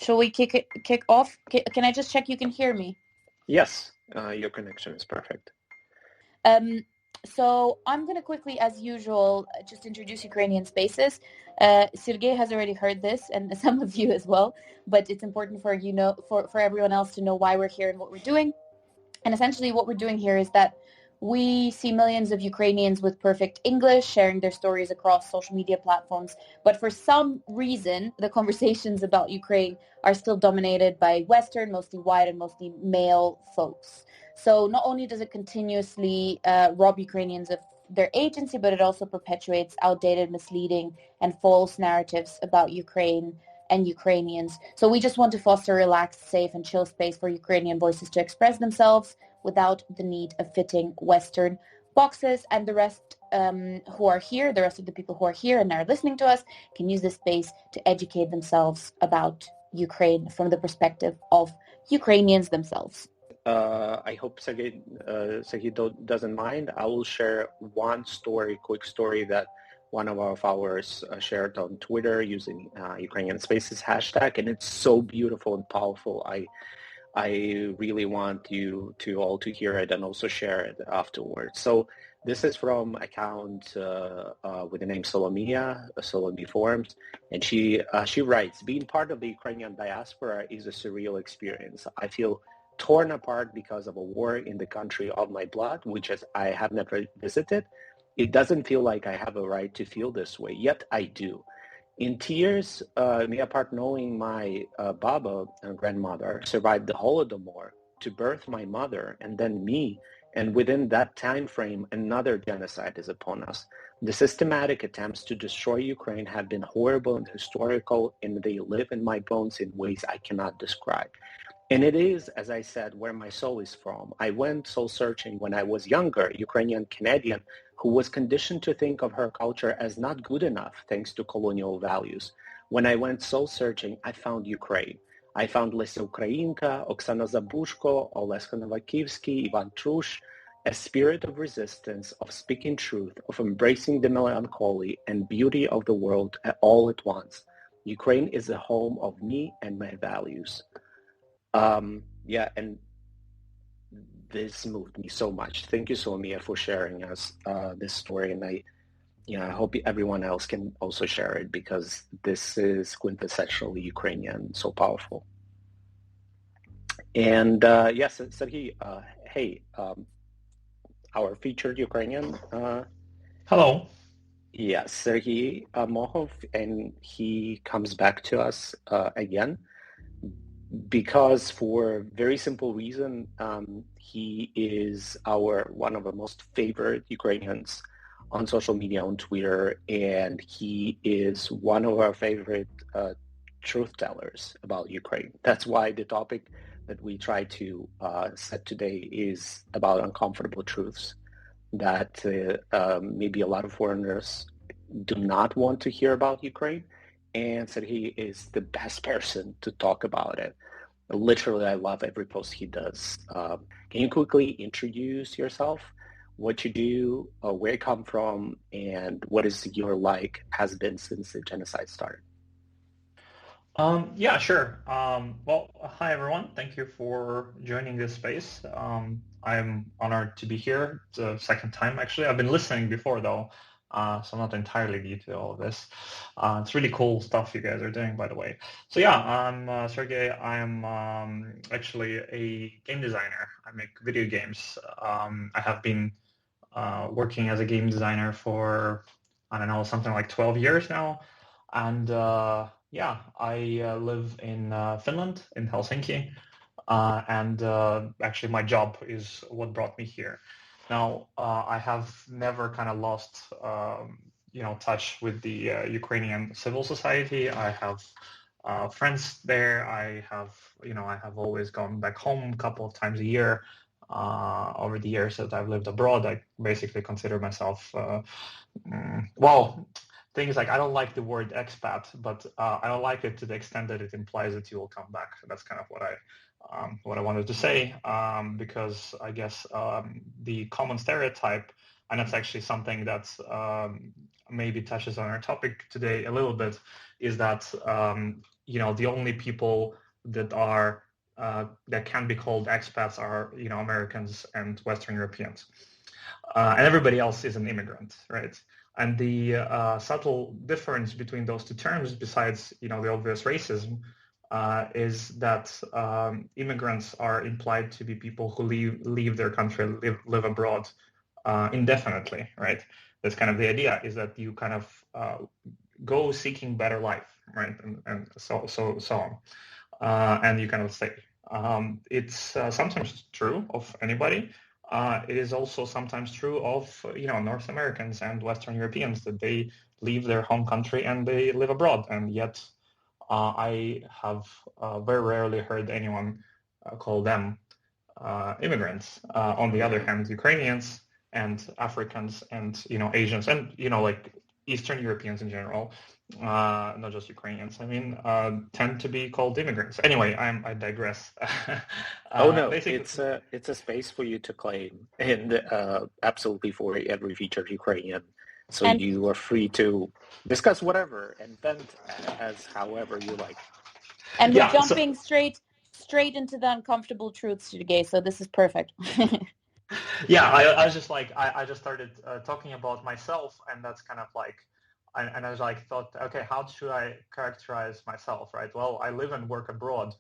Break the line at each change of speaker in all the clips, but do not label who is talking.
Shall we kick off? Can I just check you can hear me?
Yes, your connection is perfect.
So I'm going to quickly, as usual, just introduce Ukrainian Spaces. Sergey has already heard this, and some of you as well, but it's important for everyone else to know why we're here and what we're doing. And essentially what we're doing here is that we see millions of Ukrainians with perfect English sharing their stories across social media platforms. But for some reason, the conversations about Ukraine are still dominated by Western, mostly white and mostly male folks. So not only does it continuously rob Ukrainians of their agency, but it also perpetuates outdated, misleading, and false narratives about Ukraine and Ukrainians. So we just want to foster a relaxed, safe, and chill space for Ukrainian voices to express themselves without the need of fitting Western boxes. And the rest who are here, the rest of the people who are here and are listening to us, can use this space to educate themselves about Ukraine from the perspective of Ukrainians themselves.
I hope Sergey doesn't mind. I will share one quick story that one of our followers shared on Twitter using Ukrainian Spaces hashtag, and it's so beautiful and powerful. I really want you to all to hear it and also share it afterwards. So this is from account with the name Solomia Forums, and she writes, being part of the Ukrainian diaspora is a surreal experience. I feel torn apart because of a war in the country of my blood, which I have never visited. It doesn't feel like I have a right to feel this way, yet I do. In tears, me apart knowing my Baba, grandmother, survived the Holodomor to birth my mother and then me, and within that time frame, another genocide is upon us. The systematic attempts to destroy Ukraine have been horrible and historical, and they live in my bones in ways I cannot describe. And it is, as I said, where my soul is from. I went soul searching when I was younger, Ukrainian Canadian, who was conditioned to think of her culture as not good enough thanks to colonial values. When I went soul searching, I found Ukraine. I found Lesa Ukrainka, Oksana Zabushko, Oleska Novakivsky, Ivan Trush, a spirit of resistance, of speaking truth, of embracing the melancholy and beauty of the world all at once. Ukraine is the home of me and my values. And this moved me so much. Thank you, Solomia, for sharing us this story, and I hope everyone else can also share it because this is quintessentially Ukrainian, so powerful. And yes, Sergey, hey, our featured Ukrainian.
Hello.
Yes, Sergey Mohov, and he comes back to us again. Because for a very simple reason, he is one of our most favorite Ukrainians on social media, on Twitter, and he is one of our favorite truth tellers about Ukraine. That's why the topic that we try to set today is about uncomfortable truths that maybe a lot of foreigners do not want to hear about Ukraine. And Sergey is the best person to talk about it. Literally, I love every post he does. Can you quickly introduce yourself, what you do, where you come from, and what is your has been since the genocide started?
Yeah, sure. Well, hi everyone. Thank you for joining this space. I'm honored to be here. It's the second time, actually. I've been listening before, though, so I'm not entirely new to all of this. It's really cool stuff you guys are doing, by the way. So yeah, I'm Sergey. I'm actually a game designer. I make video games. I have been working as a game designer for, I don't know, something like 12 years now. And yeah, I live in Finland, in Helsinki. And actually my job is what brought me here. Now, I have never kind of lost, touch with the Ukrainian civil society. I have friends there. I have always gone back home a couple of times a year. Over the years that I've lived abroad, I basically consider myself, things like I don't like the word expat, but I don't like it to the extent that it implies that you will come back. That's kind of what I wanted to say, because I guess the common stereotype, and that's actually something that maybe touches on our topic today a little bit, is that the only people that are that can be called expats are Americans and Western Europeans, and everybody else is an immigrant, right? And the subtle difference between those two terms, besides the obvious racism, is that immigrants are implied to be people who leave their country, live abroad indefinitely, right? That's kind of the idea, is that you kind of go seeking better life, right, and so on, and you kind of stay. It's sometimes true of anybody. It is also sometimes true of North Americans and Western Europeans, that they leave their home country and they live abroad, and yet I have very rarely heard anyone call them immigrants. On the other hand, Ukrainians and Africans and Asians and like Eastern Europeans in general, not just Ukrainians, tend to be called immigrants. Anyway, I digress.
Oh no,
basically,
it's a space for you to claim, and absolutely for every featured Ukrainian. So
And
you are free to discuss whatever and vent as however you like.
and
Yeah,
we're jumping straight into the uncomfortable truths today, so this is perfect.
Yeah, I was just like, I just started talking about myself, and that's kind of like, and I was like, thought, okay, how should I characterize myself, right? Well, I live and work abroad.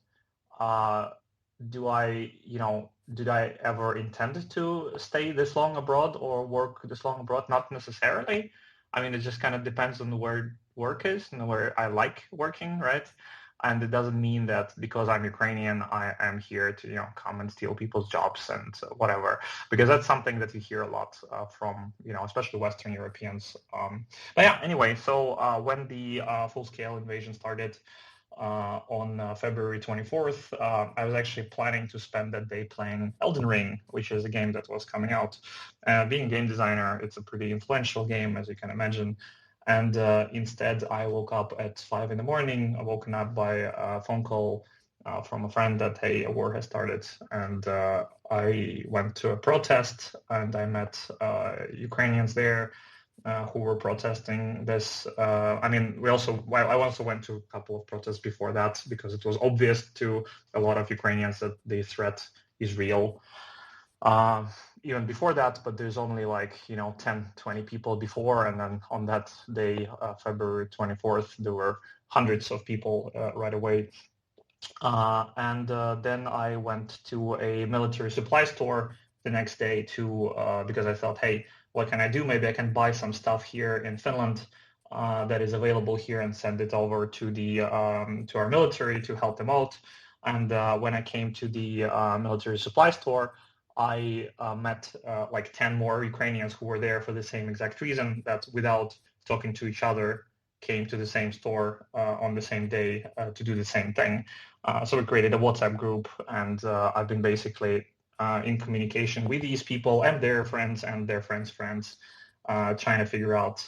Did I ever intend to stay this long abroad or work this long abroad? Not necessarily. It just kind of depends on where work is and where I like working, right? And it doesn't mean that because I'm Ukrainian, I am here to, come and steal people's jobs and whatever, because that's something that you hear a lot from, especially Western Europeans. But yeah, anyway, so when the full-scale invasion started on February 24th, I was actually planning to spend that day playing Elden Ring, which is a game that was coming out. Being a game designer, it's a pretty influential game, as you can imagine. And instead, I woke up at 5 in the morning, woken up by a phone call from a friend that, hey, a war has started. And I went to a protest, and I met Ukrainians there who were protesting this. I also went to a couple of protests before that, because it was obvious to a lot of Ukrainians that the threat is real. Even before that, but there's only 10, 20 people before. And then on that day, February 24th, there were hundreds of people right away. And then I went to a military supply store the next day because I thought, hey, what can I do? Maybe I can buy some stuff here in Finland that is available here and send it over to to our military to help them out. And when I came to the military supply store, I met 10 more Ukrainians who were there for the same exact reason, that without talking to each other, came to the same store on the same day to do the same thing. So we created a WhatsApp group, and I've been basically in communication with these people and their friends and their friends' friends, trying to figure out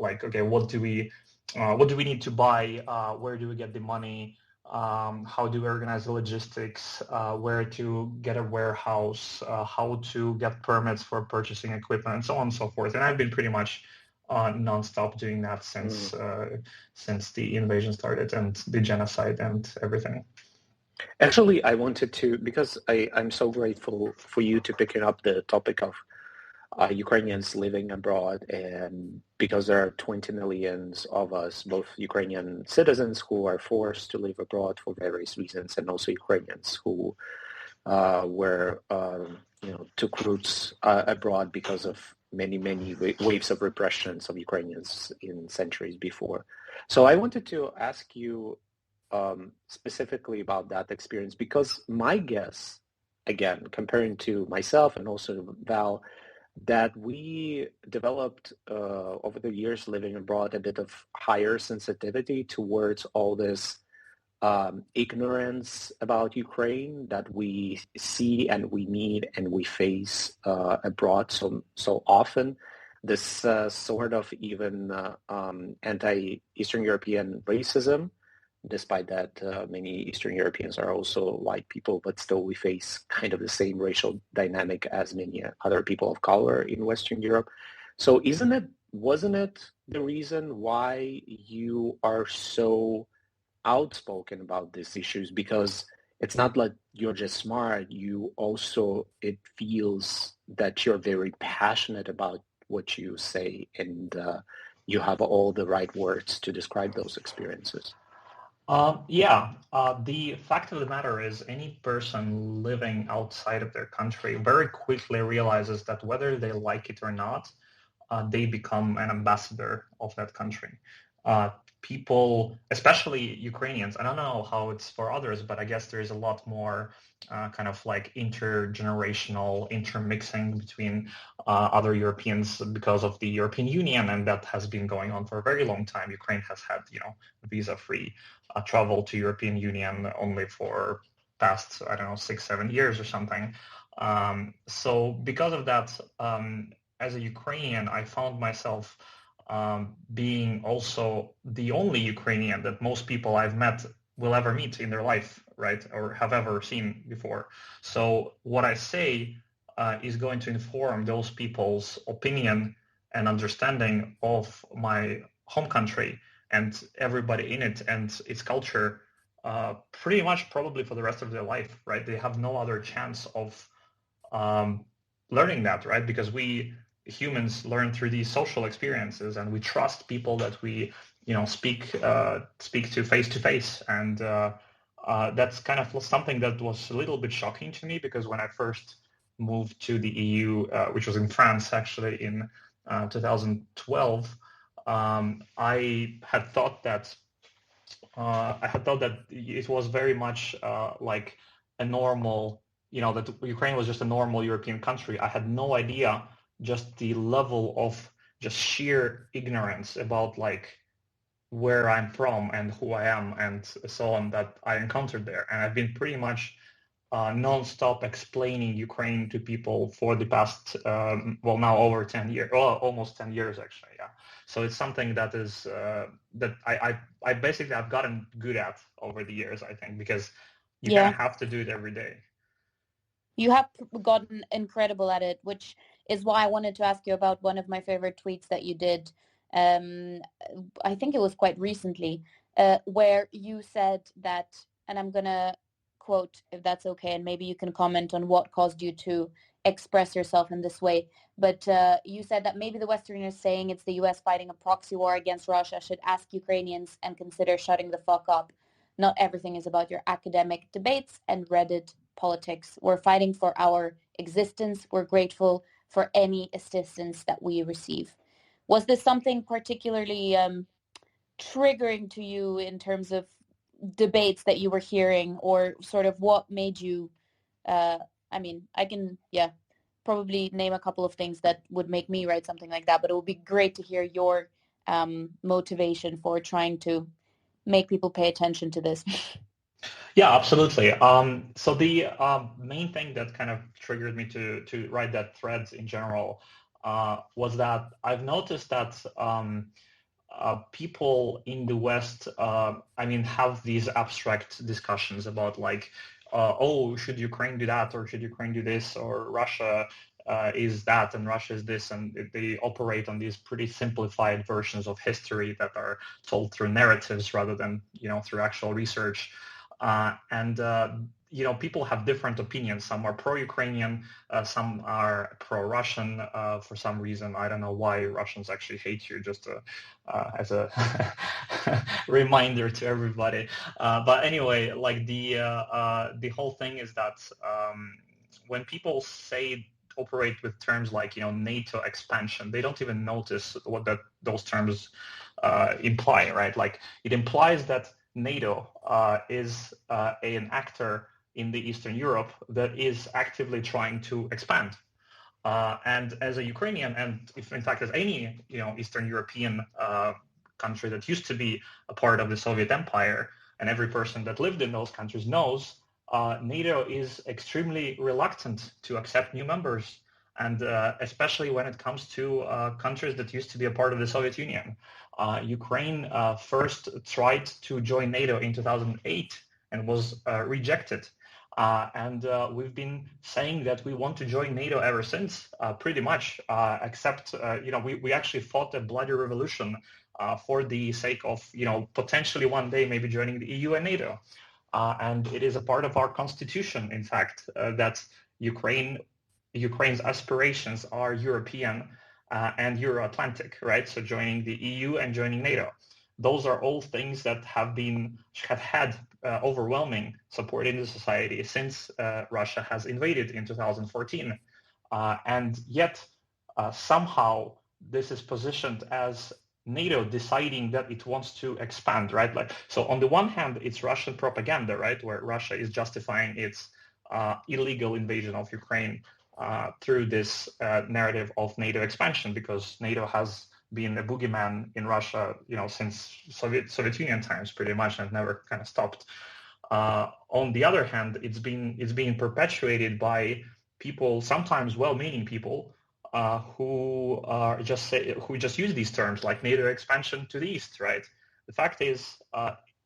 okay, what do we need to buy? Where do we get the money? How do we organize the logistics? Where to get a warehouse? How to get permits for purchasing equipment, and so on and so forth. And I've been pretty much nonstop doing that since the invasion started and the genocide and everything.
Actually, I wanted to, because I'm so grateful for you to picking up the topic of Ukrainians living abroad, and because there are 20 millions of us, both Ukrainian citizens who are forced to live abroad for various reasons, and also Ukrainians who took roots abroad because of many waves of repressions of Ukrainians in centuries before. So I wanted to ask you specifically about that experience, because my guess, again, comparing to myself and also Val, that we developed over the years living abroad a bit of higher sensitivity towards all this ignorance about Ukraine that we see and we meet and we face abroad so often. This sort of even anti-Eastern European racism, despite that many Eastern Europeans are also white people, but still we face kind of the same racial dynamic as many other people of color in Western Europe. So wasn't it the reason why you are so outspoken about these issues, because it's not like you're just smart, you also, it feels that you're very passionate about what you say, and you have all the right words to describe those experiences.
The fact of the matter is any person living outside of their country very quickly realizes that whether they like it or not, they become an ambassador of that country. People, especially Ukrainians, I don't know how it's for others, but I guess there is a lot more kind of like intergenerational intermixing between other Europeans because of the European Union, and that has been going on for a very long time. Ukraine has had, visa-free travel to European Union only for past, I don't know, 6-7 years or something. So because of that, as a Ukrainian, I found myself being also the only Ukrainian that most people I've met will ever meet in their life, right, or have ever seen before. So what I say is going to inform those people's opinion and understanding of my home country and everybody in it and its culture pretty much probably for the rest of their life, right? They have no other chance of learning that, right? Because we humans learn through these social experiences, and we trust people that we, speak to face, and that's kind of something that was a little bit shocking to me, because when I first moved to the EU, which was in France actually in 2012, I had thought that it was very much like a normal, that Ukraine was just a normal European country. I had no idea just the level of just sheer ignorance about like where I'm from and who I am and so on that I encountered there. And I've been pretty much non-stop explaining Ukraine to people for the past, now over 10 years, almost 10 years actually, yeah. So it's something that is that I basically I've gotten good at over the years, I think, because you kind of have to do it every day.
You have gotten incredible at it, which is why I wanted to ask you about one of my favorite tweets that you did. I think it was quite recently, where you said that, and I'm going to quote if that's okay, and maybe you can comment on what caused you to express yourself in this way. But you said that maybe the Westerners saying it's the US fighting a proxy war against Russia should ask Ukrainians and consider shutting the fuck up. Not everything is about your academic debates and Reddit politics. We're fighting for our existence. We're grateful for any assistance that we receive. Was this something particularly triggering to you in terms of debates that you were hearing, or sort of what made you, I can, probably name a couple of things that would make me write something like that, but it would be great to hear your motivation for trying to make people pay attention to this.
Yeah, absolutely. So the main thing that kind of triggered me to write that thread in general was that I've noticed that people in the West, have these abstract discussions about like, should Ukraine do that, or should Ukraine do this, or Russia is that, and Russia is this, and they operate on these pretty simplified versions of history that are told through narratives rather than, through actual research. People have different opinions. Some are pro-Ukrainian, some are pro-Russian for some reason. I don't know why Russians actually hate you, just as a reminder to everybody. But anyway, like the whole thing is that when people operate with terms like, NATO expansion, they don't even notice what those terms imply, right? Like it implies that NATO is an actor in the Eastern Europe that is actively trying to expand. And as a Ukrainian, and if in fact as any Eastern European country that used to be a part of the Soviet Empire, and every person that lived in those countries knows, NATO is extremely reluctant to accept new members, and especially when it comes to countries that used to be a part of the Soviet Union. Ukraine first tried to join NATO in 2008 and was rejected. And we've been saying that we want to join NATO ever since, pretty much, except, we actually fought a bloody revolution for the sake of, potentially one day maybe joining the EU and NATO. And it is a part of our constitution, in fact, that Ukraine's aspirations are European and Euro-Atlantic, right? So joining the EU and joining NATO. Those are all things that have had overwhelming support in the society since Russia has invaded in 2014. And yet, somehow, this is positioned as NATO deciding that it wants to expand, right? So on the one hand, it's Russian propaganda, right, where Russia is justifying its illegal invasion of Ukraine through this narrative of NATO expansion, because NATO has been a boogeyman in Russia, since Soviet Union times, pretty much, and never kind of stopped. On the other hand, it's being perpetuated by people, sometimes well-meaning people, who just use these terms like NATO expansion to the east, right? The fact is,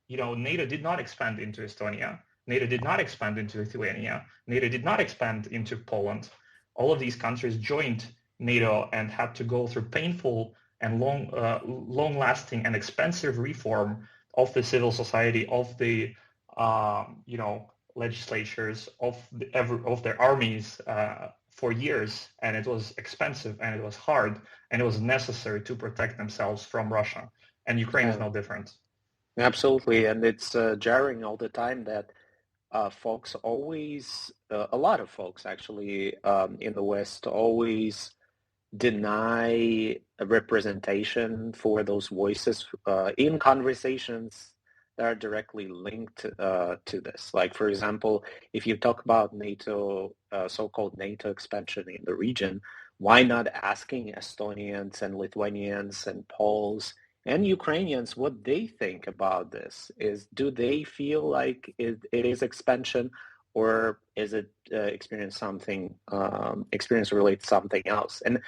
NATO did not expand into Estonia. NATO did not expand into Lithuania. NATO did not expand into Poland. All of these countries joined NATO and had to go through painful and long-lasting and expensive reform of the civil society, of the legislatures, of their armies for years, and it was expensive and it was hard and it was necessary to protect themselves from Russia. And Ukraine is no different.
Absolutely, and it's jarring all the time that folks always, a lot of folks actually in the West always deny a representation for those voices in conversations that are directly linked to this. Like, for example, if you talk about NATO, so-called NATO expansion in the region, why not asking Estonians and Lithuanians and Poles and Ukrainians what they think about this? Do they feel like it is expansion, or is it experience related to something else? And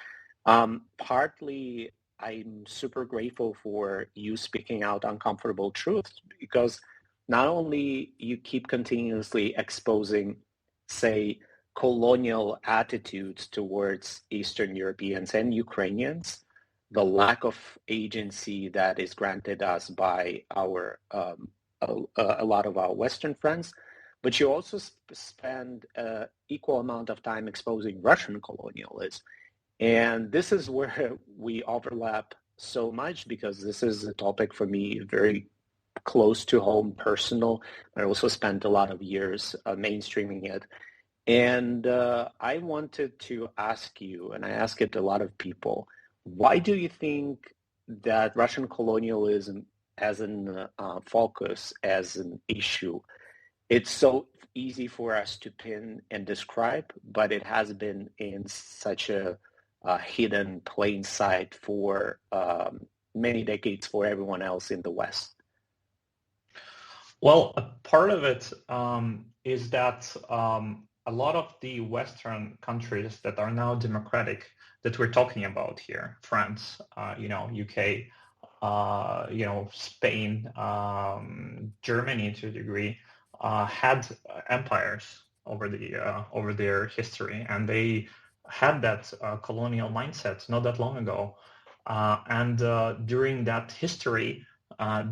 partly, I'm super grateful for you speaking out uncomfortable truths, because not only you keep continuously exposing, say, colonial attitudes towards Eastern Europeans and Ukrainians, the lack of agency that is granted us by our a lot of our Western friends, but you also spend equal amount of time exposing Russian colonialism. And this is where we overlap so much, because this is a topic for me very close to home, personal. I also spent a lot of years mainstreaming it. And I wanted to ask you, and I ask it to a lot of people, why do you think that Russian colonialism as an focus, as an issue, it's so easy for us to pin and describe, but it has been in such a hidden plain sight for many decades for everyone else in the West?
Well, a part of it is that a lot of the Western countries that are now democratic that we're talking about here, France, UK, Spain, Germany to a degree, had empires over their history, and they had that colonial mindset not that long ago. And during that history,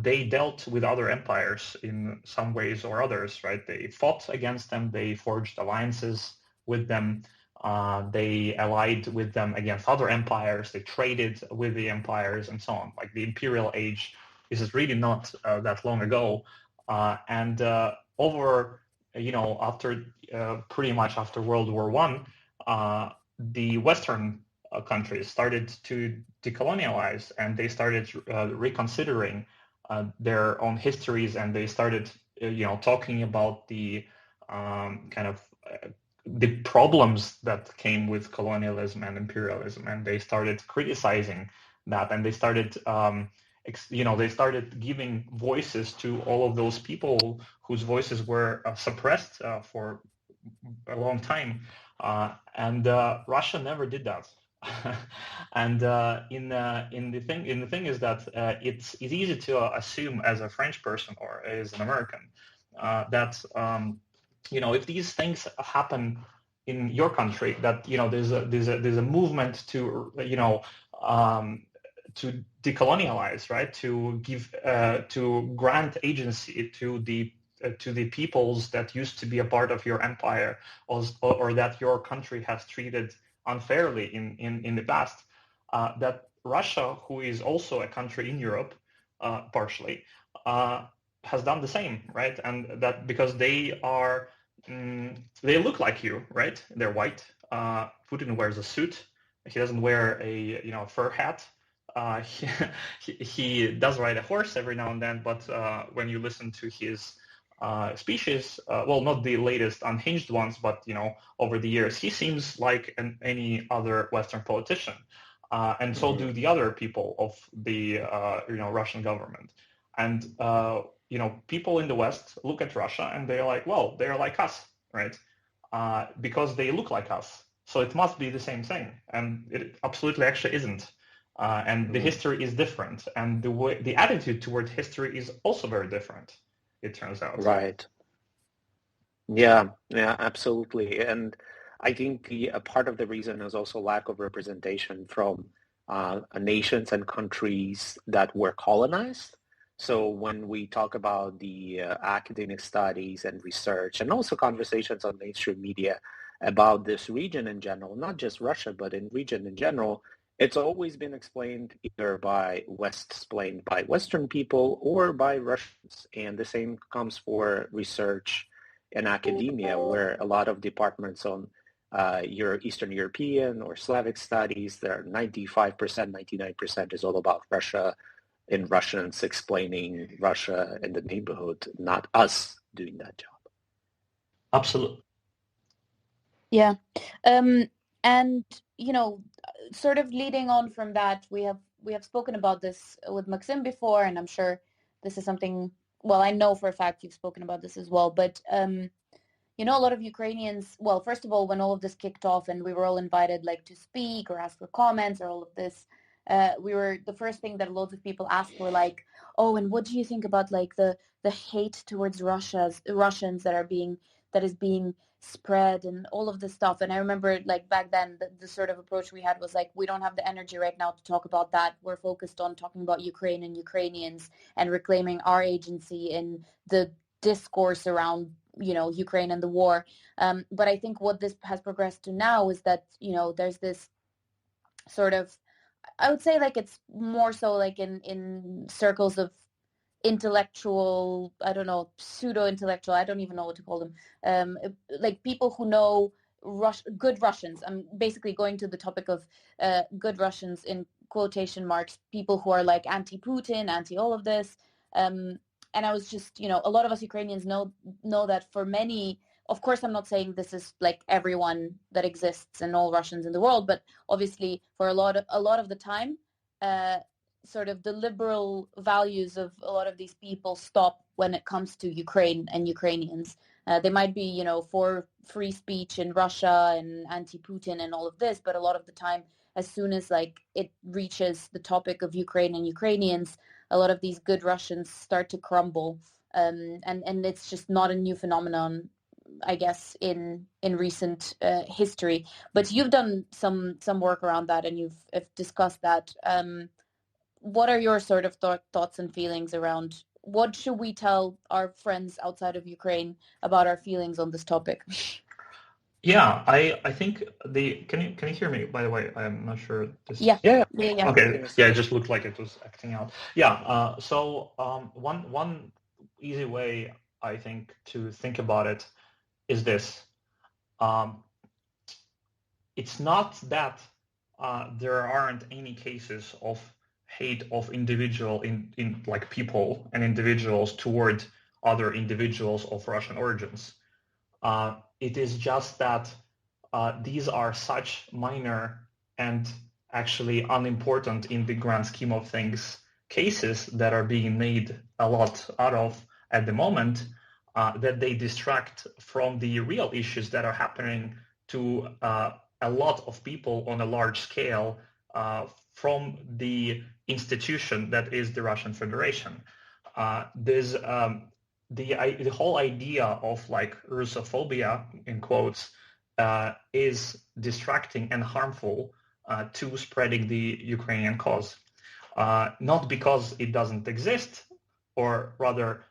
they dealt with other empires in some ways or others, right? They fought against them, they forged alliances with them, they allied with them against other empires, they traded with the empires and so on. Like the imperial age, this is really not that long ago. And after pretty much after World War I, the Western countries started to decolonialize, and they started reconsidering their own histories, and they started, talking about the the problems that came with colonialism and imperialism, and they started criticizing that, and they started, they started giving voices to all of those people whose voices were suppressed for a long time, and Russia never did that. And the thing is that it's easy to assume as a French person or as an American that if these things happen in your country, that there's a movement to to decolonialize, right? To give to grant agency to the peoples that used to be a part of your empire, or that your country has treated unfairly in the past. That Russia, who is also a country in Europe, partially, has done the same, right? And that because they are they look like you, right? They're white. Putin wears a suit. He doesn't wear a fur hat. He does ride a horse every now and then, but when you listen to his speeches, well, not the latest unhinged ones, but over the years, he seems like any other Western politician, and so do the other people of the Russian government. And people in the West look at Russia and they're like, well, they're like us, right? Because they look like us, so it must be the same thing, and it absolutely actually isn't. And the history is different, and the attitude toward history is also very different, it turns out.
Right. Yeah, absolutely. And I think a part of the reason is also lack of representation from nations and countries that were colonized. So when we talk about the academic studies and research, and also conversations on mainstream media about this region in general, not just Russia, but in region in general, it's always been explained either by explained by Western people or by Russians. And the same comes for research in academia, where a lot of departments on your Eastern European or Slavic studies, they're 95%, 99% is all about Russia, and Russians explaining Russia in the neighborhood, not us doing that job.
Absolutely.
Yeah. And, sort of leading on from that, we have spoken about this with Maksym before, and I'm sure this is something, well, I know for a fact you've spoken about this as well, but, a lot of Ukrainians, well, first of all, when all of this kicked off and we were all invited to speak or ask for comments or all of this, the first thing that loads of people asked were like, oh, and what do you think about the hate towards Russians that is being spread and all of this stuff. And I remember back then the sort of approach we had was we don't have the energy right now to talk about that. We're focused on talking about Ukraine and Ukrainians and reclaiming our agency in the discourse around Ukraine and the war. But I think what this has progressed to now is that there's this sort of, I would say it's more so in circles of intellectual, I don't know, pseudo-intellectual, I don't even know what to call them, people who know good Russians. I'm basically going to the topic of good Russians in quotation marks, people who are anti-Putin, anti all of this. And I was just, a lot of us Ukrainians know that for many, of course, I'm not saying this is everyone that exists and all Russians in the world, but obviously for a lot of the time, sort of the liberal values of a lot of these people stop when it comes to Ukraine and Ukrainians. They might be, for free speech in Russia and anti-Putin and all of this, but a lot of the time, as soon as it reaches the topic of Ukraine and Ukrainians, a lot of these good Russians start to crumble. And it's just not a new phenomenon, I guess, in recent history. But you've done some work around that, and you've discussed that. What are your sort of thoughts and feelings around what should we tell our friends outside of Ukraine about our feelings on this topic?
Yeah, I think can you hear me, by the way? I'm not sure this.
Yeah.
Okay. Yeah, it just looked like it was acting out. Yeah. So one easy way I think to think about it is this. It's not that there aren't any cases of hate of individual in people and individuals toward other individuals of Russian origins. It is just that these are such minor and actually unimportant in the grand scheme of things cases that are being made a lot out of at the moment, that they distract from the real issues that are happening to a lot of people on a large scale from the institution that is the Russian Federation. There's the whole idea of like Russophobia in quotes is distracting and harmful to spreading the Ukrainian cause. Not because it doesn't exist, or rather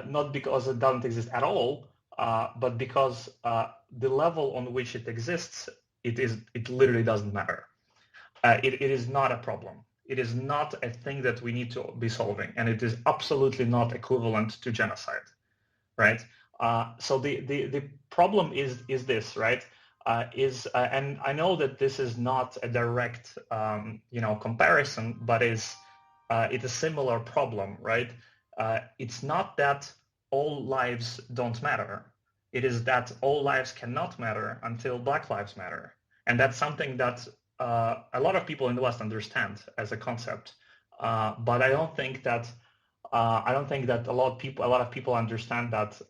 not because it doesn't exist at all, but because the level on which it exists, it literally doesn't matter. It is not a problem. It is not a thing that we need to be solving, and it is absolutely not equivalent to genocide, right? So the problem is this, right? And I know that this is not a direct comparison, but it's a similar problem, right? It's not that all lives don't matter. It is that all lives cannot matter until Black lives matter, and that's something that a lot of people in the West understand as a concept, but I don't think that a lot of people understand that.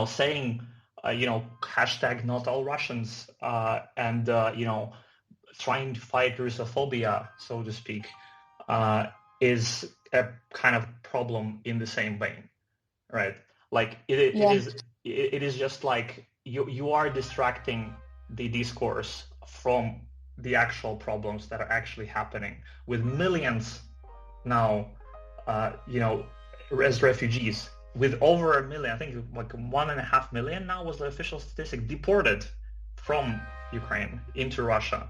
Saying hashtag not all Russians and trying to fight Russophobia, so to speak, is a kind of problem in the same vein, right? Like it is just like you are distracting the discourse from the actual problems that are actually happening with millions now, as refugees, with over 1 million, I think like 1.5 million now was the official statistic, deported from Ukraine into Russia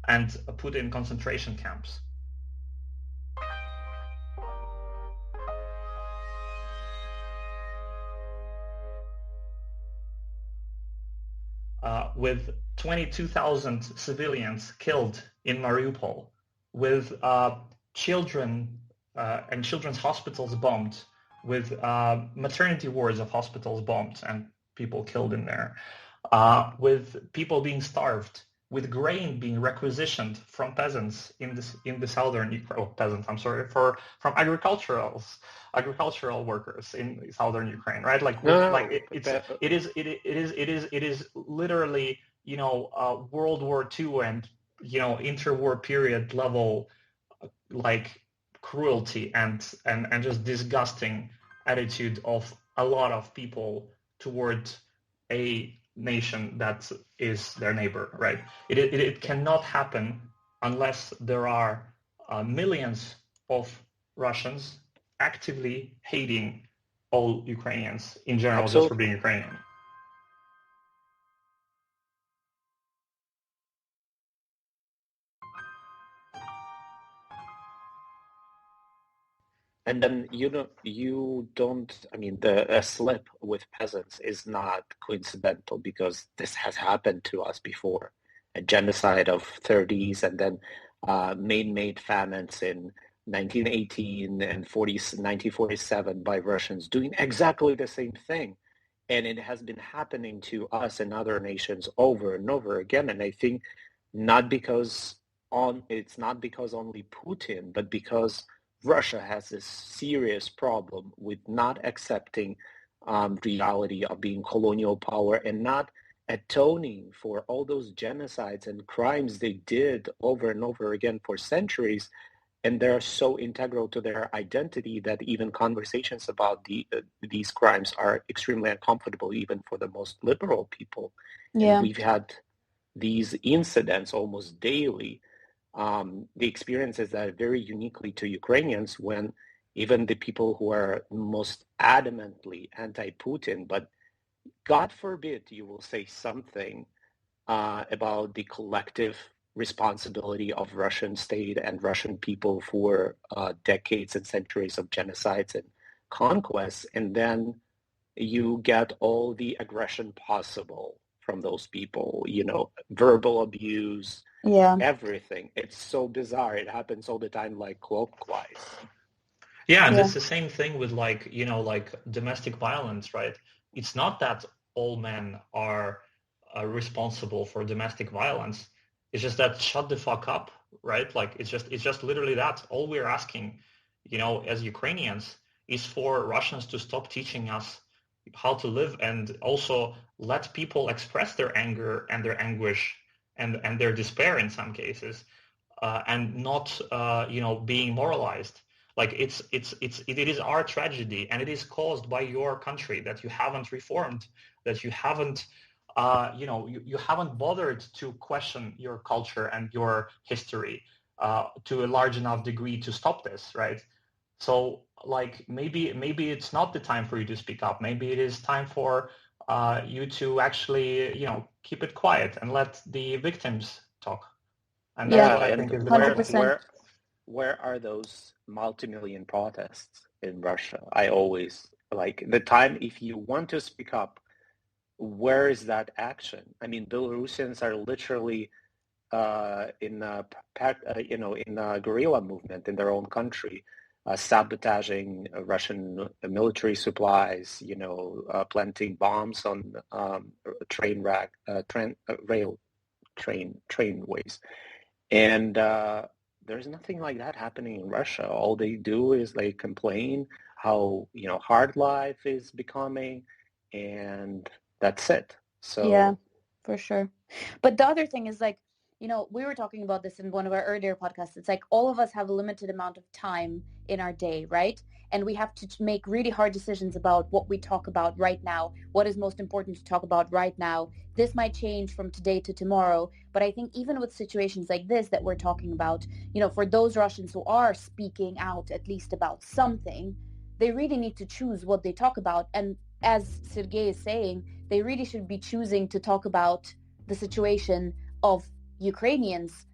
and put in concentration camps. With 22,000 civilians killed in Mariupol, with children and children's hospitals bombed, with maternity wards of hospitals bombed and people killed in there, with people being starved, with grain being requisitioned from peasants in the southern from agricultural workers in southern Ukraine, right? It is literally World War II and interwar period level like cruelty and just disgusting attitude of a lot of people toward a nation that is their neighbor, right? It cannot happen unless there are millions of Russians actively hating all Ukrainians in general. Absolutely. Just for being Ukrainian.
And then a slip with peasants is not coincidental, because this has happened to us before. A genocide of 30s, and then man-made famines in 1918 and 1947 by Russians doing exactly the same thing. And it has been happening to us and other nations over and over again. And I think it's not because only Putin, but because Russia has this serious problem with not accepting reality of being colonial power and not atoning for all those genocides and crimes they did over and over again for centuries. And they're so integral to their identity that even conversations about these crimes are extremely uncomfortable, even for the most liberal people. Yeah. And we've had these incidents almost daily. The experiences that are very uniquely to Ukrainians, when even the people who are most adamantly anti-Putin, but God forbid you will say something about the collective responsibility of Russian state and Russian people for decades and centuries of genocides and conquests, and then you get all the aggression possible from those people, verbal abuse, everything. It's so bizarre. It happens all the time, like clockwise.
Yeah, and it's the same thing with like domestic violence, right? It's not that all men are responsible for domestic violence. It's just that shut the fuck up, right? Like it's just literally that. All we're asking, as Ukrainians, is for Russians to stop teaching us how to live, and also let people express their anger and their anguish and their despair in some cases, and not being moralized. Like it is our tragedy, and it is caused by your country that you haven't reformed, that you haven't, you haven't bothered to question your culture and your history to a large enough degree to stop this, right? So like maybe it's not the time for you to speak up. Maybe it is time for you to actually, keep it quiet and let the victims talk. And that's
Yeah,
what I
And
think is the
where
100%.
problem.
where are those multi-million protests in Russia? I always like the time if you want to speak up, where is that action? I mean, Belarusians are literally in in a guerrilla movement in their own country, sabotaging Russian military supplies, planting bombs on trainways, and there's nothing like that happening in Russia. All they do is they complain how hard life is becoming, and that's it.
Yeah,
So
for sure. But the other thing is like, we were talking about this in one of our earlier podcasts. It's like all of us have a limited amount of time in our day, right? And we have to make really hard decisions about what we talk about right now, what is most important to talk about right now. This might change from today to tomorrow, but I think even with situations like this that we're talking about, for those Russians who are speaking out at least about something, they really need to choose what they talk about. And as Sergey is saying, they really should be choosing to talk about the situation of Ukrainians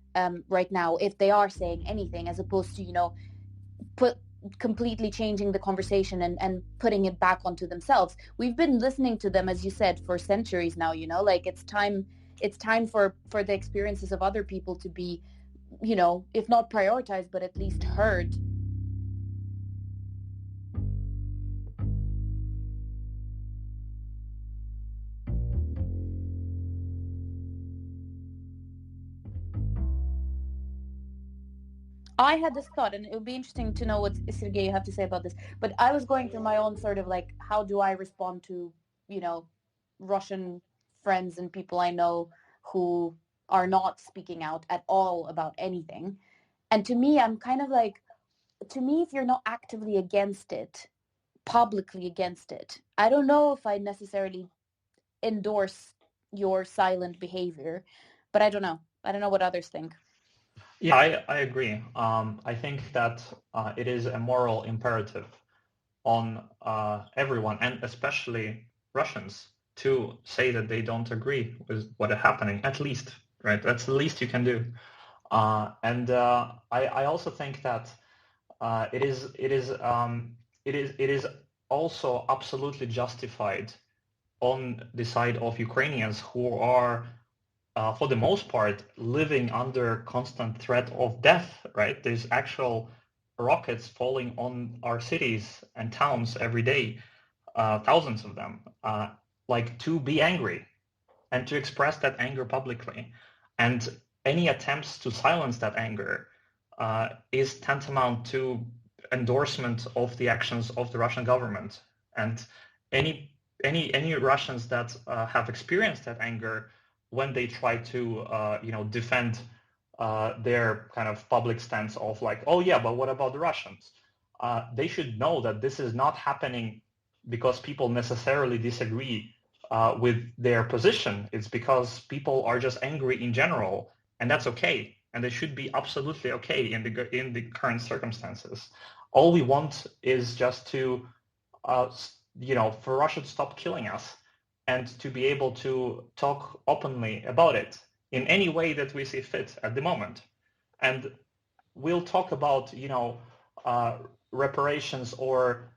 right now, if they are saying anything, as opposed to, put completely changing the conversation and putting it back onto themselves. We've been listening to them, as you said, for centuries now, like it's time for the experiences of other people to be, if not prioritized, but at least heard. I had this thought, and it would be interesting to know what Sergey you have to say about this. But I was going through my own sort of like, how do I respond to, you know, Russian friends and people I know who are not speaking out at all about anything. And to me, I'm kind of like, to me, if you're not actively against it, publicly against it, I don't know if I necessarily endorse your silent behavior, but I don't know. I don't know what others think.
Yeah, I agree. I think that it is a moral imperative on everyone, and especially Russians, to say that they don't agree with what is happening, at least, right? That's the least you can do. And I also think that it is also absolutely justified on the side of Ukrainians who are for the most part, living under constant threat of death, right? There's actual rockets falling on our cities and towns every day, thousands of them, like to be angry and to express that anger publicly. And any attempts to silence that anger is tantamount to endorsement of the actions of the Russian government. And any Russians that have experienced that anger when they try to defend their kind of public stance of like, oh yeah, but what about the Russians? They should know that this is not happening because people necessarily disagree with their position. It's because people are just angry in general, and that's okay. And they should be absolutely okay in the current circumstances. All we want is just to, for Russia to stop killing us and to be able to talk openly about it in any way that we see fit at the moment. And we'll talk about, reparations or,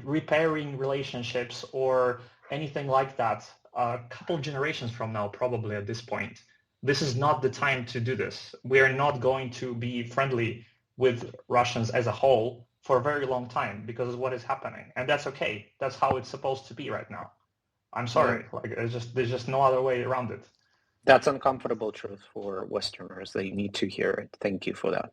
repairing relationships or anything like that a couple of generations from now, probably at this point. This is not the time to do this. We are not going to be friendly with Russians as a whole for a very long time because of what is happening. And that's okay. That's how it's supposed to be right now. I'm
yeah.
sorry. Like there's just no other way around it.
That's uncomfortable truth for Westerners. They need to hear it. Thank you for that.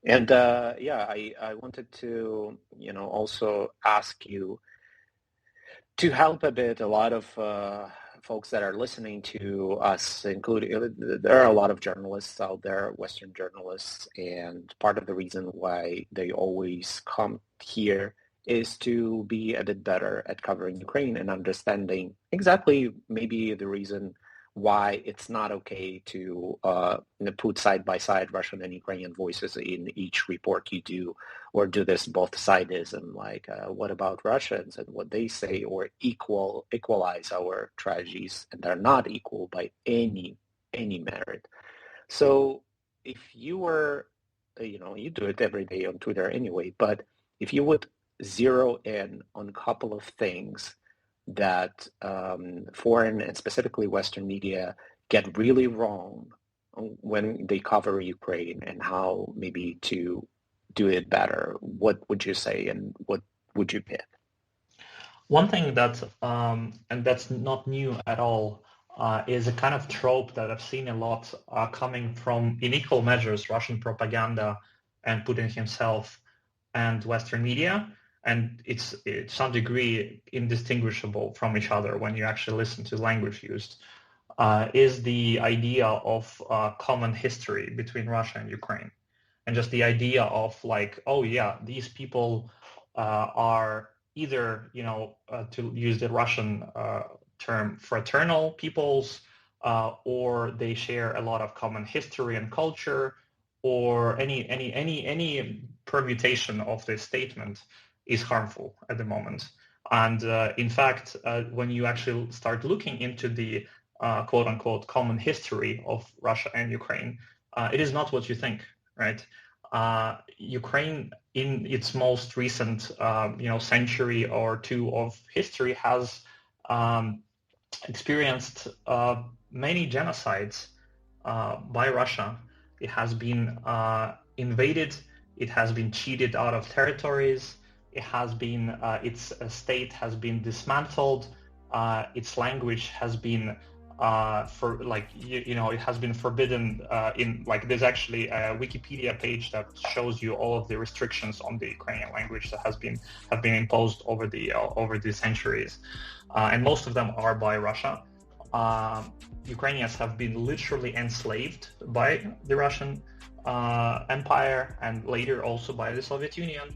And I wanted to, also ask you, To help a bit, a lot of folks that are listening to us, including, there are a lot of journalists out there, Western journalists, and part of the reason why they always come here is to be a bit better at covering Ukraine and understanding exactly maybe the reason why it's not okay to put side by side Russian and Ukrainian voices in each report you do, or do this both sidism, like what about Russians and what they say, or equalize our tragedies, and they're not equal by any merit. So if you were, you do it every day on Twitter anyway, but if you would zero in on a couple of things that foreign and specifically Western media get really wrong when they cover Ukraine, and how maybe to do it better, what would you say and what would you pick?
One thing that, and that's not new at all, is a kind of trope that I've seen a lot coming from, in equal measures, Russian propaganda and Putin himself and Western media. And it's to some degree indistinguishable from each other when you actually listen to language used, is the idea of common history between Russia and Ukraine. And just the idea of like, oh yeah, these people are either, to use the Russian term, fraternal peoples, or they share a lot of common history and culture, or any permutation of this statement is harmful at the moment. And in fact, when you actually start looking into the quote unquote common history of Russia and Ukraine, it is not what you think, right? Ukraine, in its most recent, century or two of history, has experienced many genocides by Russia. It has been invaded. It has been cheated out of territories. It has been, its state has been dismantled. Its language has been it has been forbidden there's actually a Wikipedia page that shows you all of the restrictions on the Ukrainian language that have been imposed over the centuries, and most of them are by Russia. Ukrainians have been literally enslaved by the Russian Empire, and later also by the Soviet Union.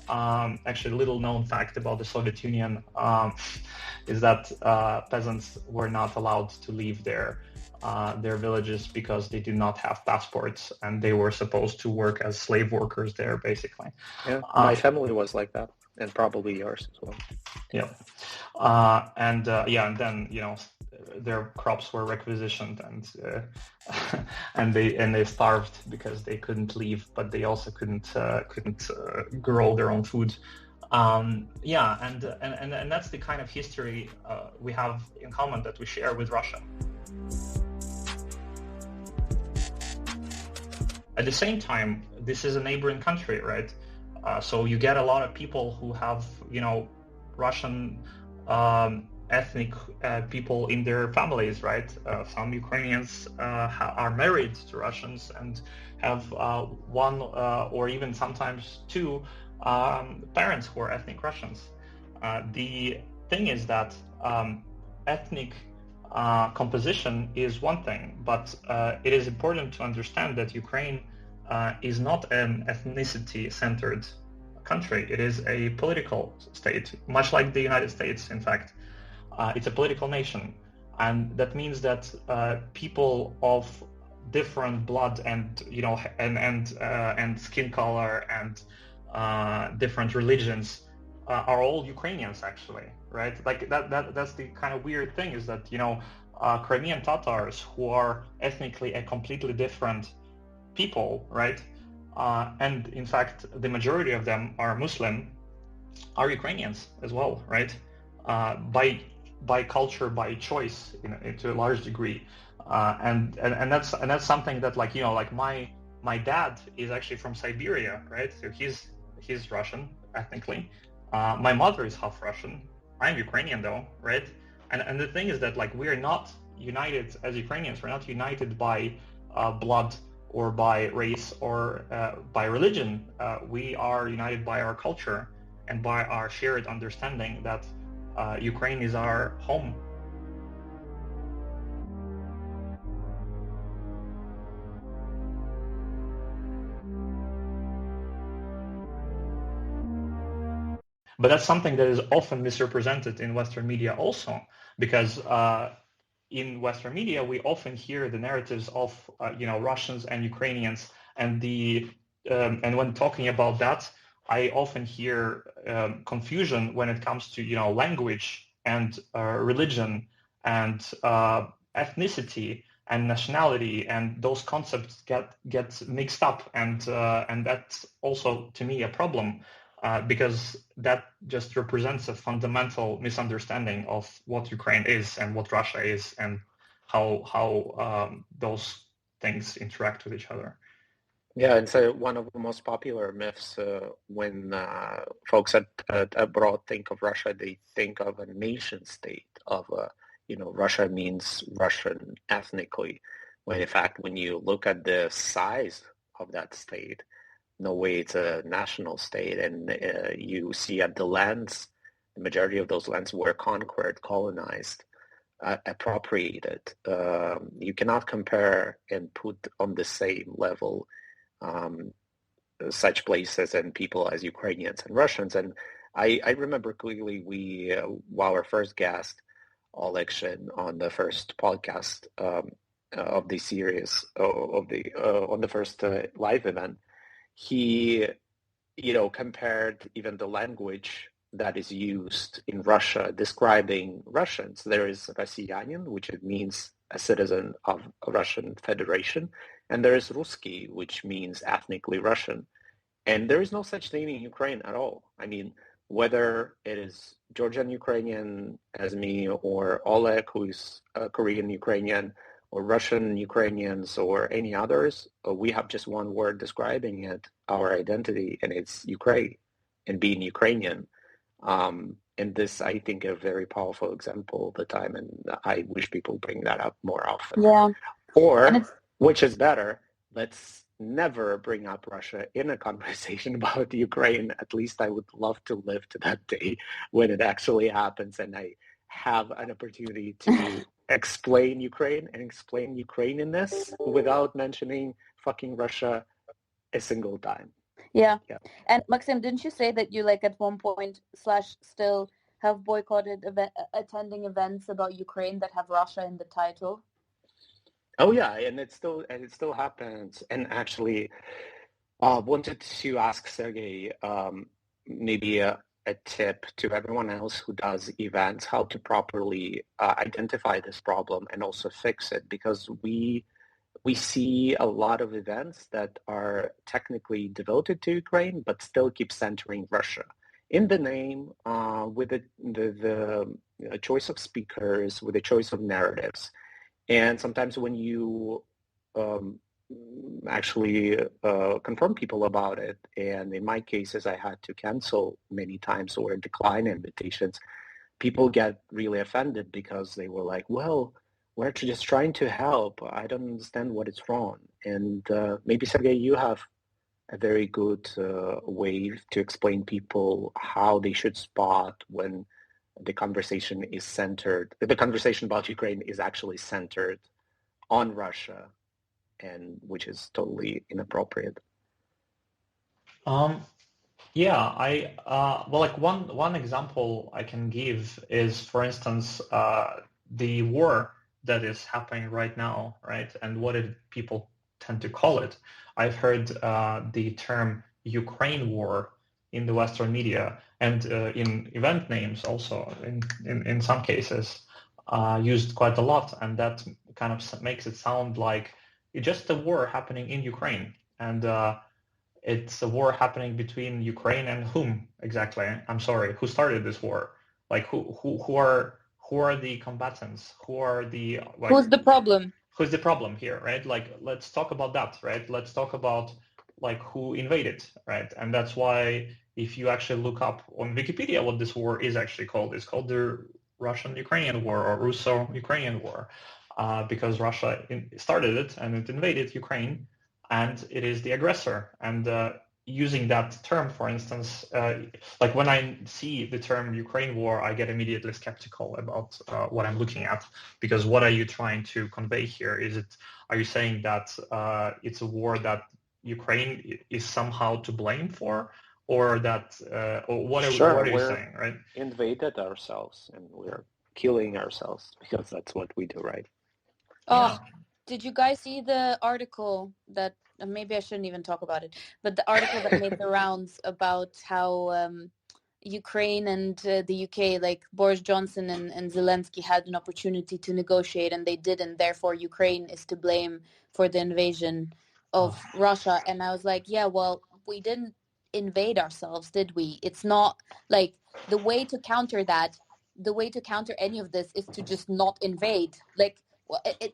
Actually, a little known fact about the Soviet Union is that peasants were not allowed to leave their villages because they did not have passports, and they were supposed to work as slave workers there, basically.
Yeah, my family was like that, and probably yours as well.
Yeah, and then their crops were requisitioned, and they starved because they couldn't leave, but they also couldn't grow their own food. And that's the kind of history we have in common, that we share with Russia. At the same time, this is a neighboring country, right? So you get a lot of people who have, Russian ethnic people in their families, right? Some Ukrainians are married to Russians and have one or even sometimes two parents who are ethnic Russians. The thing is that ethnic composition is one thing, but it is important to understand that Ukraine is not an ethnicity-centered country. It is a political state, much like the United States, in fact. It's a political nation, and that means that people of different blood and and skin color and different religions are all Ukrainians, actually, right? Like that's the kind of weird thing, is that Crimean Tatars, who are ethnically a completely different people, right? And in fact, the majority of them are Muslim, are Ukrainians as well, right? By culture, by choice, to a large degree, and that's something that my dad is actually from Siberia, right? So he's Russian ethnically. My mother is half Russian. I'm Ukrainian though, right? And the thing is that we are not united as Ukrainians. We're not united by blood or by race or by religion. We are united by our culture and by our shared understanding that Ukraine is our home. But that's something that is often misrepresented in Western media also, because in Western media we often hear the narratives of Russians and Ukrainians, and and when talking about that, I often hear confusion when it comes to language and religion and ethnicity and nationality, and those concepts get mixed up, and that's also to me a problem. Because that just represents a fundamental misunderstanding of what Ukraine is and what Russia is, and how those things interact with each other.
Yeah, and so one of the most popular myths when folks abroad think of Russia, they think of a nation state of Russia means Russian ethnically, when in fact when you look at the size of that state, no way it's a national state, and you see at the lands, the majority of those lands were conquered, colonized, appropriated. You cannot compare and put on the same level such places and people as Ukrainians and Russians. And I remember clearly our first guest, Olekshin, on the first podcast of the series on the first live event, he, compared even the language that is used in Russia describing Russians. There is Россиянин, which means a citizen of a Russian Federation, and there is Русский, which means ethnically Russian. And there is no such thing in Ukraine at all. I mean, whether it is Georgian Ukrainian as me, or Oleg, who is a Korean Ukrainian, or Russian Ukrainians, or any others, we have just one word describing it, our identity, and it's Ukraine and being Ukrainian. And this, I think, a very powerful example of the time, and I wish people bring that up more often.
Yeah.
Or, which is better, let's never bring up Russia in a conversation about Ukraine. At least I would love to live to that day when it actually happens and I have an opportunity to explain Ukraine and explain Ukrainianness without mentioning fucking Russia a single time.
Yeah. And Maksym, didn't you say that you at one point / still have boycotted attending events about Ukraine that have Russia in the title?
Oh yeah, and it still happens. And actually, wanted to ask Sergey maybe a tip to everyone else who does events, how to properly identify this problem and also fix it, because we see a lot of events that are technically devoted to Ukraine, but still keep centering Russia in the name, with the choice of speakers, with the choice of narratives. And sometimes when you actually confront people about it, and in my cases, I had to cancel many times or decline invitations, people get really offended because they were like, well, we're just trying to help. I don't understand what is wrong. And maybe, Sergey, you have a very good way to explain people how they should spot when the conversation is centered, the conversation about Ukraine is actually centered on Russia, and which is totally inappropriate.
One example I can give is, for instance, the war that is happening right now, right? And what people tend to call it. I've heard the term Ukraine war in the Western media, and in event names also in some cases used quite a lot, and that kind of makes it sound like it's just a war happening in Ukraine, and it's a war happening between Ukraine and whom exactly? I'm sorry, who started this war? Like who are the combatants? Who are the
who's the problem?
Who's the problem here, right? Like, let's talk about that, right? Let's talk about who invaded, right? And that's why if you actually look up on Wikipedia what this war is actually called, it's called the Russian-Ukrainian War or Russo-Ukrainian War, because Russia started it and it invaded Ukraine, and it is the aggressor. And using that term, for instance, like when I see the term Ukraine war, I get immediately skeptical about what I'm looking at, because what are you trying to convey here? Are you saying that it's a war that Ukraine is somehow to blame for, or that, or what are you saying, right?
Invaded ourselves and we're killing ourselves because that's what we do, right?
Oh, did you guys see the article that, maybe I shouldn't even talk about it, but the article that made the rounds about how Ukraine and the UK, like Boris Johnson and Zelensky had an opportunity to negotiate and they didn't, therefore Ukraine is to blame for the invasion of Russia. And I was like, yeah, well, we didn't invade ourselves, did we? It's not like the way to counter any of this is to just not invade. Like,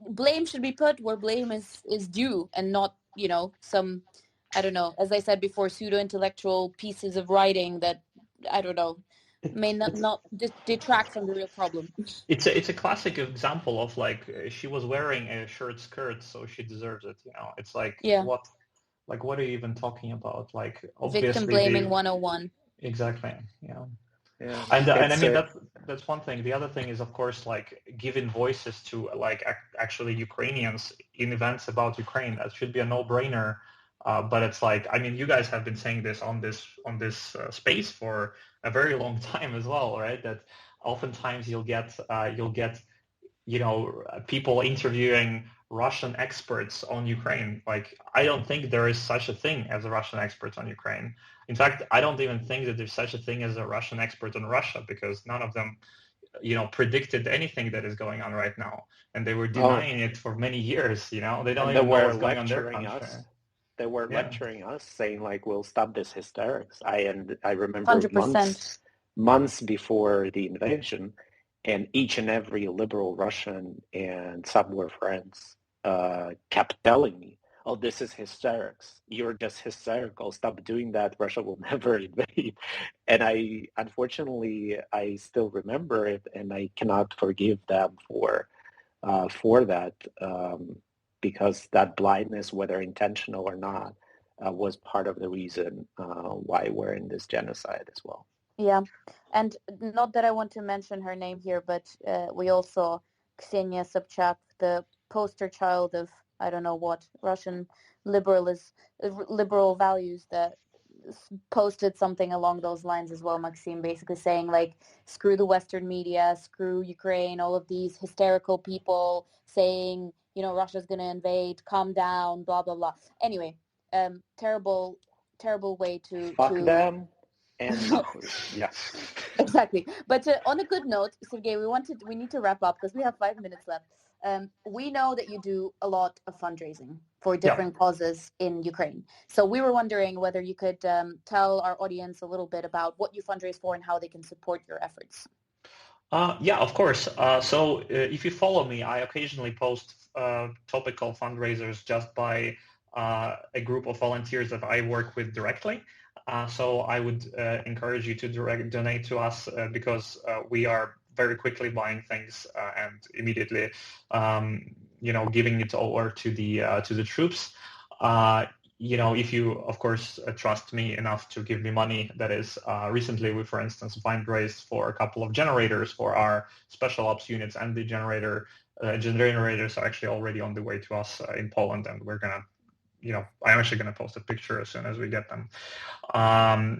blame should be put where blame is due, and not, some, I don't know, as I said before, pseudo-intellectual pieces of writing that, I don't know, may not detract from the real problem.
It's a classic example of like, she was wearing a short skirt, so she deserves it. It's like,
Yeah.
what are you even talking about? Like, obviously,
victim blaming 101.
Exactly. Yeah.
Yeah.
And I mean, that's one thing. The other thing is, of course, like giving voices to like actually Ukrainians in events about Ukraine. That should be a no-brainer. But it's like, I mean, you guys have been saying this on this space for a very long time as well, right? That oftentimes you'll get people interviewing Russian experts on Ukraine. Like, I don't think there is such a thing as a Russian expert on Ukraine. In fact, I don't even think that there's such a thing as a Russian expert on Russia, because none of them, predicted anything that is going on right now, and they were denying it for many years. They don't even know what's going on in their country.
They were lecturing us, saying like, "We'll stop this hysterics." I remember
100%.
months before the invasion, and each and every liberal Russian and some were friends kept telling me, "Oh, this is hysterics. You're just hysterical. Stop doing that. Russia will never invade." And unfortunately, I still remember it, and I cannot forgive them for that, because that blindness, whether intentional or not, was part of the reason why we're in this genocide as well.
Yeah, and not that I want to mention her name here, but we also, Ksenia Sobchak, the poster child of, I don't know what, Russian liberal values, that posted something along those lines as well, Maksym, basically saying like, screw the Western media, screw Ukraine, all of these hysterical people saying, Russia's going to invade, calm down, blah, blah, blah. Anyway, terrible way to...
Fuck them. And yeah,
exactly. But on a good note, Sergey, we need to wrap up because we have 5 minutes left. We know that you do a lot of fundraising for different causes in Ukraine. So we were wondering whether you could tell our audience a little bit about what you fundraise for and how they can support your efforts.
Yeah, of course. So if you follow me, I occasionally post topical fundraisers just by a group of volunteers that I work with directly. So I would encourage you to donate to us because we are very quickly buying things and immediately, giving it over to the troops. If you, of course, trust me enough to give me money, that is, recently we, for instance, fundraised for a couple of generators for our special ops units, and the generators are actually already on the way to us in Poland, and we're going to, I'm actually going to post a picture as soon as we get them. That's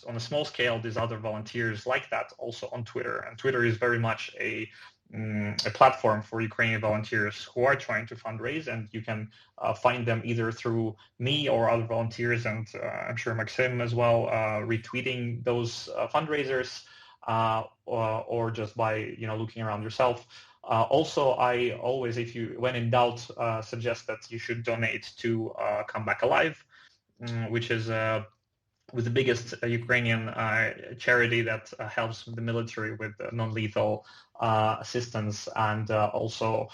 on a small scale. These other volunteers like that also on Twitter, and Twitter is very much a platform for Ukrainian volunteers who are trying to fundraise, and you can find them either through me or other volunteers, and I'm sure Maksym as well, retweeting those fundraisers, or just by looking around yourself. Also, I always, when in doubt, suggest that you should donate to Come Back Alive, which is with the biggest Ukrainian charity that helps the military with non-lethal assistance, and also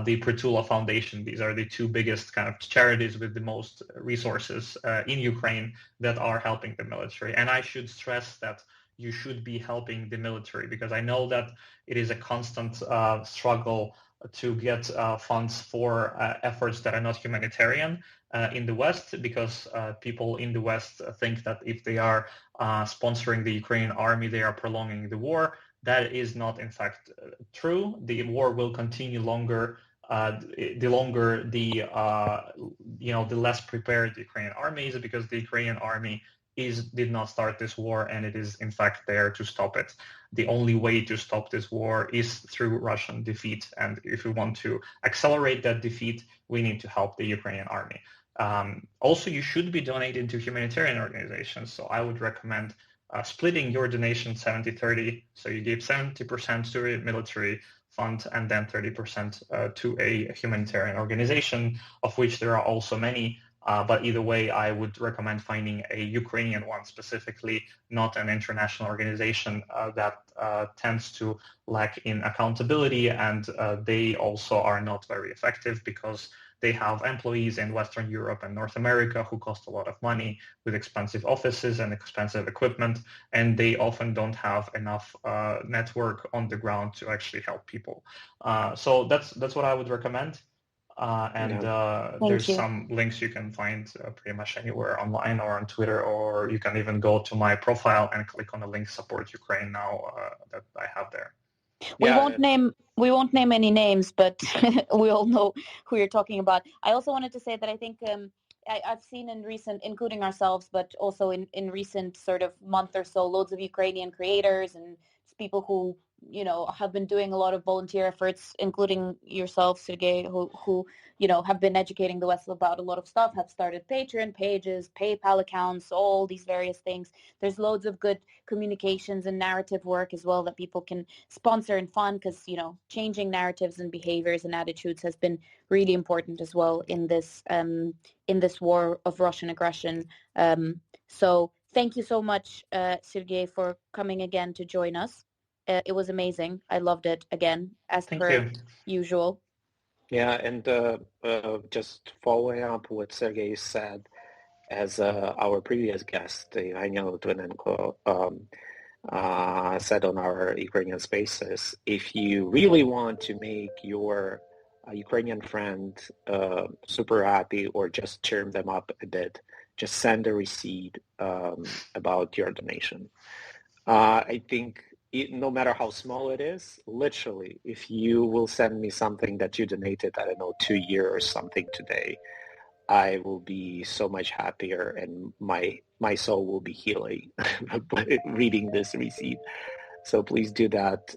the Pritula Foundation. These are the two biggest kind of charities with the most resources in Ukraine that are helping the military. And I should stress that you should be helping the military, because I know that it is a constant struggle to get funds for efforts that are not humanitarian in the West, because people in the West think that if they are sponsoring the Ukrainian army, they are prolonging the war. That is not, in fact, true. The war will continue longer. The longer the less prepared the Ukrainian army is, because the Ukrainian army did not start this war, and it is in fact there to stop it. The only way to stop this war is through Russian defeat, and if we want to accelerate that defeat, we need to help the Ukrainian army. Also, you should be donating to humanitarian organizations, so I would recommend splitting your donation 70-30. So you give 70% to a military fund and then 30% to a humanitarian organization, of which there are also many. But either way, I would recommend finding a Ukrainian one specifically, not an international organization that tends to lack in accountability, and they also are not very effective because they have employees in Western Europe and North America who cost a lot of money with expensive offices and expensive equipment, and they often don't have enough network on the ground to actually help people. So that's what I would recommend. There's some links you can find pretty much anywhere online or on Twitter, or you can even go to my profile and click on the link Support Ukraine Now that I have there.
We won't name any names, but we all know who you're talking about. I also wanted to say that I think I've seen in recent, including ourselves, but also in recent sort of month or so, loads of Ukrainian creators and people who have been doing a lot of volunteer efforts, including yourself, Sergey, who have been educating the West about a lot of stuff, have started Patreon pages, PayPal accounts, all these various things. There's loads of good communications and narrative work as well that people can sponsor and fund, because, changing narratives and behaviors and attitudes has been really important as well in this war of Russian aggression. So thank you so much, Sergey, for coming again to join us. It was amazing. I loved it again, as per usual.
Yeah, and just following up what Sergey said, as our previous guest, Anya Litvinenko, said on our Ukrainian Spaces, if you really want to make your Ukrainian friend super happy or just cheer them up a bit, just send a receipt about your donation. I think no matter how small it is, literally, if you will send me something that you donated, I don't know, 2 years or something today, I will be so much happier, and my soul will be healing reading this receipt. So please do that.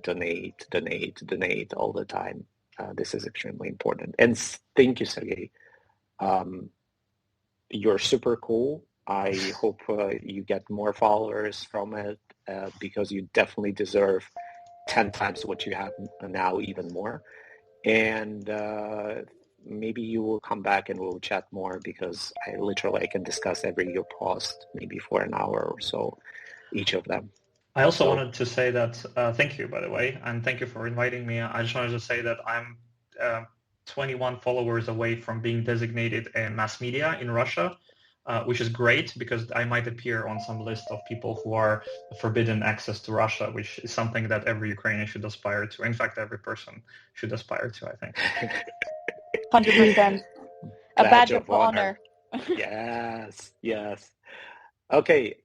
Donate all the time. This is extremely important. And thank you, Sergey. You're super cool. I hope you get more followers from it, because you definitely deserve 10 times what you have now, even more. And maybe you will come back and we'll chat more, because I can discuss every your post maybe for an hour or so, each of them.
I also wanted to say that, thank you, by the way, and thank you for inviting me. I just wanted to say that I'm 21 followers away from being designated a mass media in Russia, which is great, because I might appear on some list of people who are forbidden access to Russia, which is something that every Ukrainian should aspire to. In fact, every person should aspire to, I think.
100%. A badge of honor.
Yes. Okay,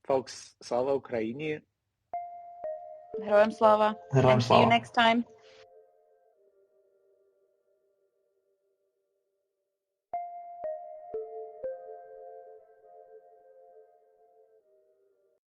folks, Slava Ukraini.
Героям слава. And see you next time.